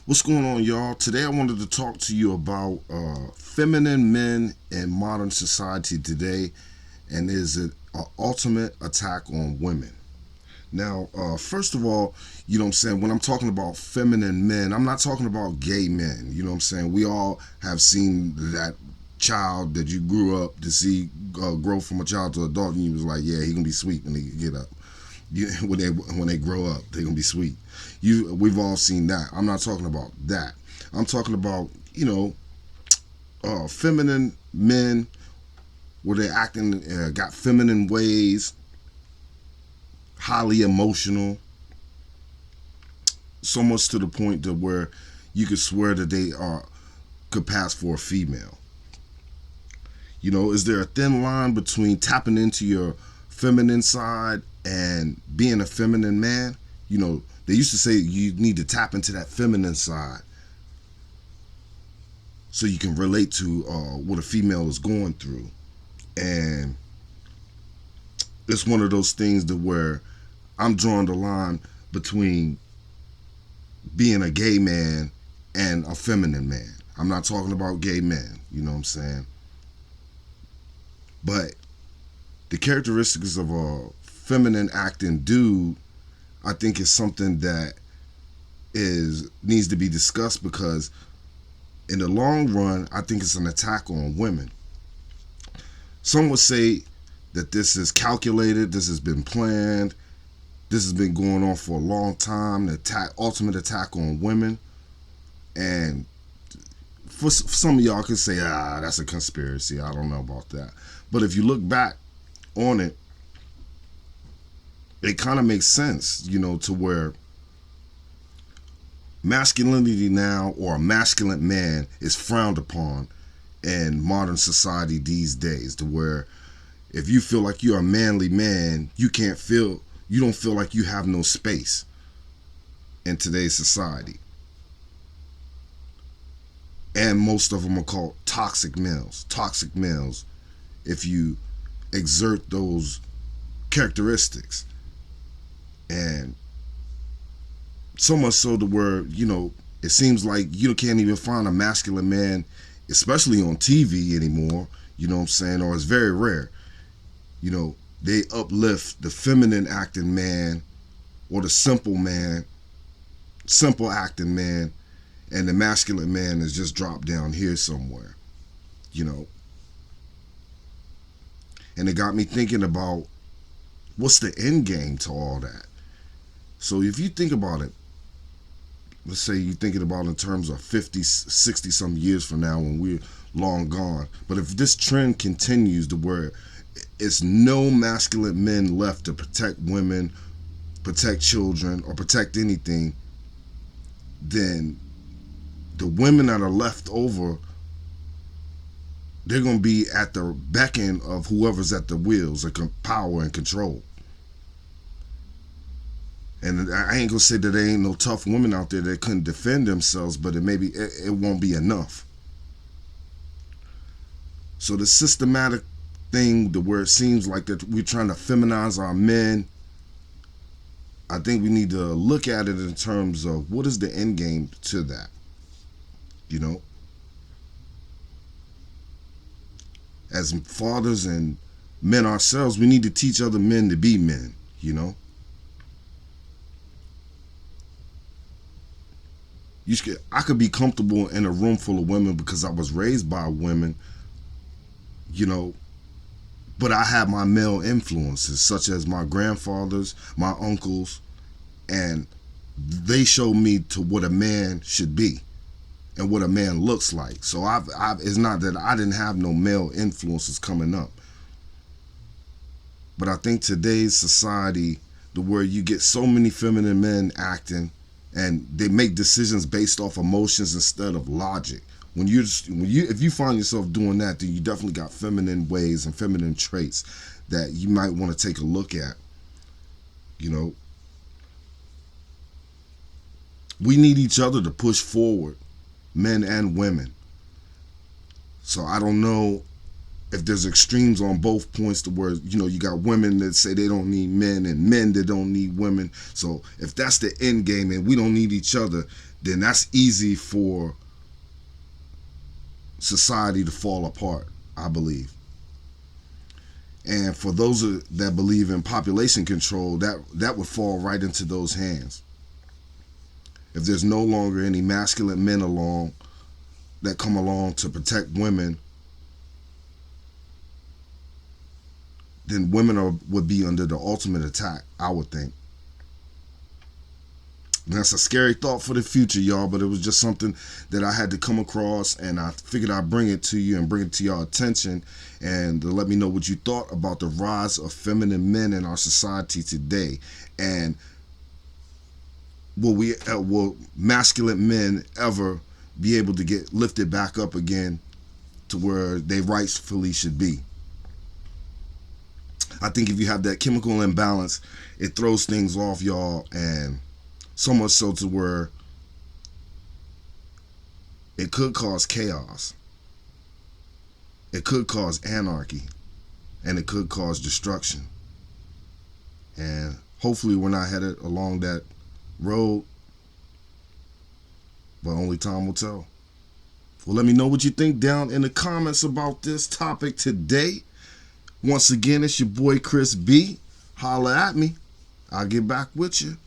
What's going on, y'all? Today I wanted to talk to you about feminine men in modern society today, and is it an ultimate attack on women? Now, first of all, you know what I'm saying, when I'm talking about feminine men, I'm not talking about gay men. You know what I'm saying? We all have seen that child that you grew up to see grow from a child to adult, and you was like, yeah, he gonna be sweet when he get up. When they grow up, they're gonna be sweet. We've all seen that. I'm not talking about that. I'm talking about feminine men where they acting got feminine ways, highly emotional, so much to the point to where you could swear that they are could pass for a female. Is there a thin line between tapping into your feminine side and being a feminine man? They used to say you need to tap into that feminine side so you can relate to what a female is going through. And it's one of those things to where I'm drawing the line between being a gay man and a feminine man. I'm not talking about gay men, you know what I'm saying? But the characteristics of a feminine acting dude, I think, is something that needs to be discussed, because in the long run, I think it's an attack on women. Some would say that this is calculated, this has been planned, this has been going on for a long time, the ultimate attack on women. And for some of y'all could say, that's a conspiracy, I don't know about that. But if you look back on it, it kind of makes sense, to where masculinity now, or a masculine man, is frowned upon in modern society these days, to where if you feel like you're a manly man, you don't feel like you have no space in today's society. And most of them are called toxic males. Toxic males, if you exert those characteristics. And so much so to where, it seems like you can't even find a masculine man, especially on TV anymore, you know what I'm saying, or it's very rare. They uplift the feminine acting man, or the simple acting man, and the masculine man is just dropped down here somewhere, And it got me thinking about what's the end game to all that. So if you think about it, let's say you're thinking about in terms of 50, 60 some years from now when we're long gone. But if this trend continues to where it's no masculine men left to protect women, protect children, or protect anything, then the women that are left over, they're going to be at the beckon of whoever's at the wheels of power and control. And I ain't gonna say that there ain't no tough women out there that couldn't defend themselves, but it won't be enough. So the systematic thing, to where it seems like that we're trying to feminize our men, I think we need to look at it in terms of what is the end game to that. As fathers and men ourselves, we need to teach other men to be men. I could be comfortable in a room full of women because I was raised by women, but I have my male influences, such as my grandfathers, my uncles, and they showed me to what a man should be and what a man looks like. So it's not that I didn't have no male influences coming up. But I think today's society, the where you get so many feminine men acting, and they make decisions based off emotions instead of logic. If you find yourself doing that, then you definitely got feminine ways and feminine traits that you might want to take a look at. We need each other to push forward, men and women. So I don't know if there's extremes on both points to where, you got women that say they don't need men and men that don't need women. So if that's the end game and we don't need each other, then that's easy for society to fall apart, I believe. And for those that believe in population control, that would fall right into those hands. If there's no longer any masculine men along that come along to protect women, then women would be under the ultimate attack, I would think. And that's a scary thought for the future, y'all, but it was just something that I had to come across, and I figured I'd bring it to you and bring it to your attention, and to let me know what you thought about the rise of feminine men in our society today. And will masculine men ever be able to get lifted back up again to where they rightfully should be? I think if you have that chemical imbalance, it throws things off, y'all, and so much so to where it could cause chaos. It could cause anarchy, and it could cause destruction. And hopefully we're not headed along that road, but only time will tell. Well, let me know what you think down in the comments about this topic today. Once again, it's your boy Chris B. Holla at me. I'll get back with you.